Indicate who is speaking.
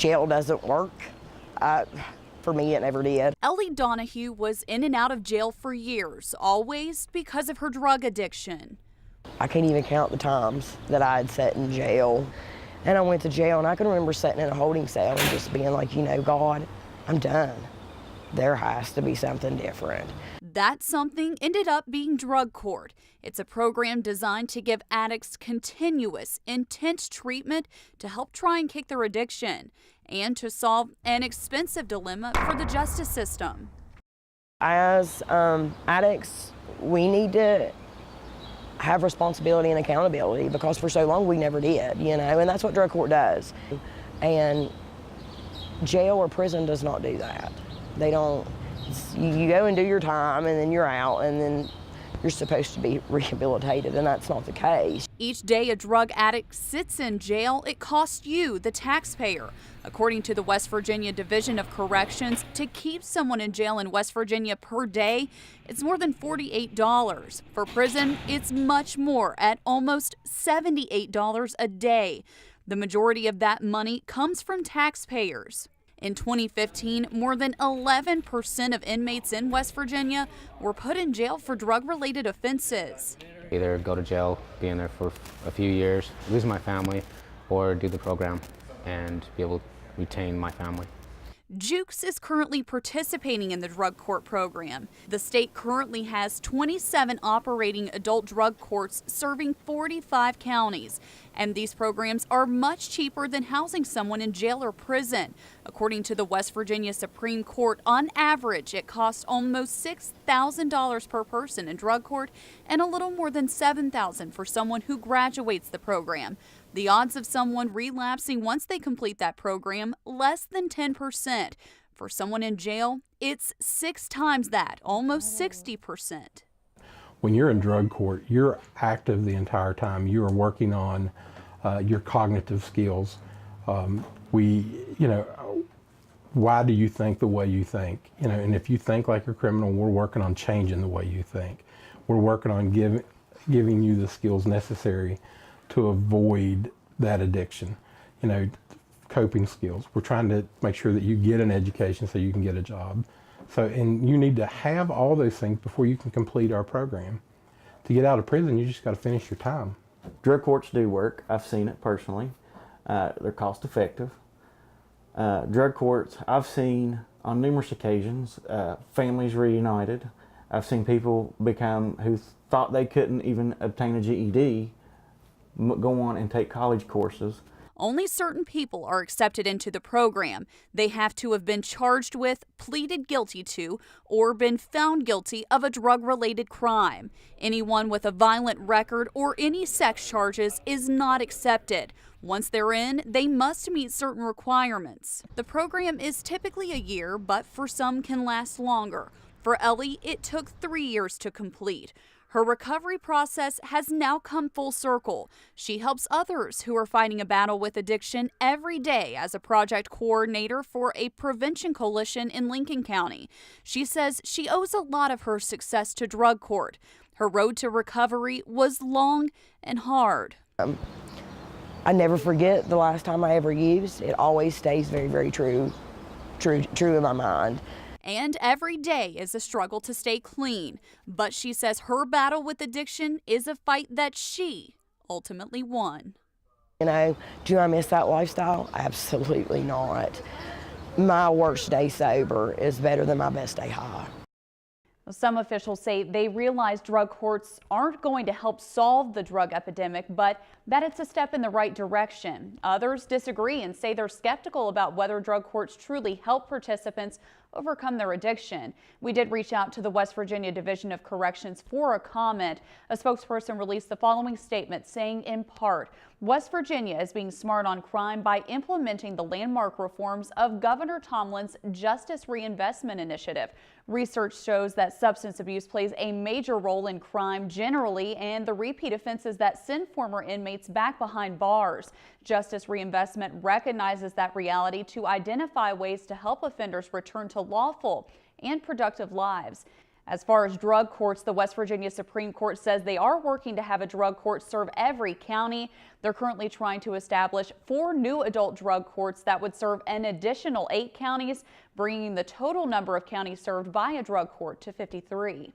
Speaker 1: jail doesn't work. For me, it never did.
Speaker 2: Ellie Donahue was in and out of jail for years, always because of her drug addiction.
Speaker 1: I can't even count the times that I had sat in jail. And I went to jail, and I can remember sitting in a holding cell and just being like, you know, God, I'm done. There has to be something different.
Speaker 2: That something ended up being Drug Court. It's a program designed to give addicts continuous, intense treatment to help try and kick their addiction and to solve an expensive dilemma for the justice system.
Speaker 1: As addicts, we need to have responsibility and accountability because for so long we never did, you know, and that's what Drug Court does. And jail or prison does not do that. They don't, you go and do your time and then you're out and then you're supposed to be rehabilitated, and that's not the case.
Speaker 2: Each day a drug addict sits in jail, it costs you, the taxpayer. According to the West Virginia Division of Corrections, to keep someone in jail in West Virginia per day, it's more than $48. For prison, it's much more at almost $78 a day. The majority of that money comes from taxpayers. In 2015, more than 11% of inmates in West Virginia were put in jail for drug-related offenses.
Speaker 3: Either go to jail, be in there for a few years, lose my family, or do the program and be able to retain my family.
Speaker 2: Jukes is currently participating in the Drug Court program. The state currently has 27 operating adult drug courts serving 45 counties. And these programs are much cheaper than housing someone in jail or prison. According to the West Virginia Supreme Court, on average, it costs almost $6,000 per person in drug court and a little more than $7,000 for someone who graduates the program. The odds of someone relapsing once they complete that program, less than 10%. For someone in jail, it's 6 times that, almost 60%.
Speaker 4: When you're in drug court, you're active the entire time. You are working on your cognitive skills. Why do you think the way you think? You know, and if you think like a criminal, we're working on changing the way you think. We're working on giving you the skills necessary to avoid that addiction. You know, coping skills. We're trying to make sure that you get an education so you can get a job. So, and you need to have all those things before you can complete our program. To get out of prison, you just got to finish your time.
Speaker 5: Drug courts do work. I've seen it personally. They're cost effective. Drug courts, I've seen on numerous occasions, families reunited. I've seen people who thought they couldn't even obtain a GED, go on and take college courses.
Speaker 2: Only certain people are accepted into the program. They have to have been charged with, pleaded guilty to, or been found guilty of a drug-related crime. Anyone with a violent record or any sex charges is not accepted. Once they're in, they must meet certain requirements. The program is typically a year, but for some can last longer. For Ellie, it took 3 years to complete. Her recovery process has now come full circle. She helps others who are fighting a battle with addiction every day as a project coordinator for a prevention coalition in Lincoln County. She says she owes a lot of her success to Drug Court. Her road to recovery was long and hard.
Speaker 1: I never forget the last time I ever used. It always stays very, very true in my mind.
Speaker 2: And every day is a struggle to stay clean. But she says her battle with addiction is a fight that she ultimately won.
Speaker 1: You know, do I miss that lifestyle? Absolutely not. My worst day sober is better than my best day high.
Speaker 2: Some officials say they realize drug courts aren't going to help solve the drug epidemic, but that it's a step in the right direction. Others disagree and say they're skeptical about whether drug courts truly help participants overcome their addiction. We did reach out to the West Virginia Division of Corrections for a comment. A spokesperson released the following statement saying, in part, West Virginia is being smart on crime by implementing the landmark reforms of Governor Tomlin's Justice Reinvestment Initiative. Research shows that substance abuse plays a major role in crime generally and the repeat offenses that send former inmates back behind bars. Justice Reinvestment recognizes that reality to identify ways to help offenders return to lawful and productive lives. As far as drug courts, the West Virginia Supreme Court says they are working to have a drug court serve every county. They're currently trying to establish 4 new adult drug courts that would serve an additional 8 counties, bringing the total number of counties served by a drug court to 53.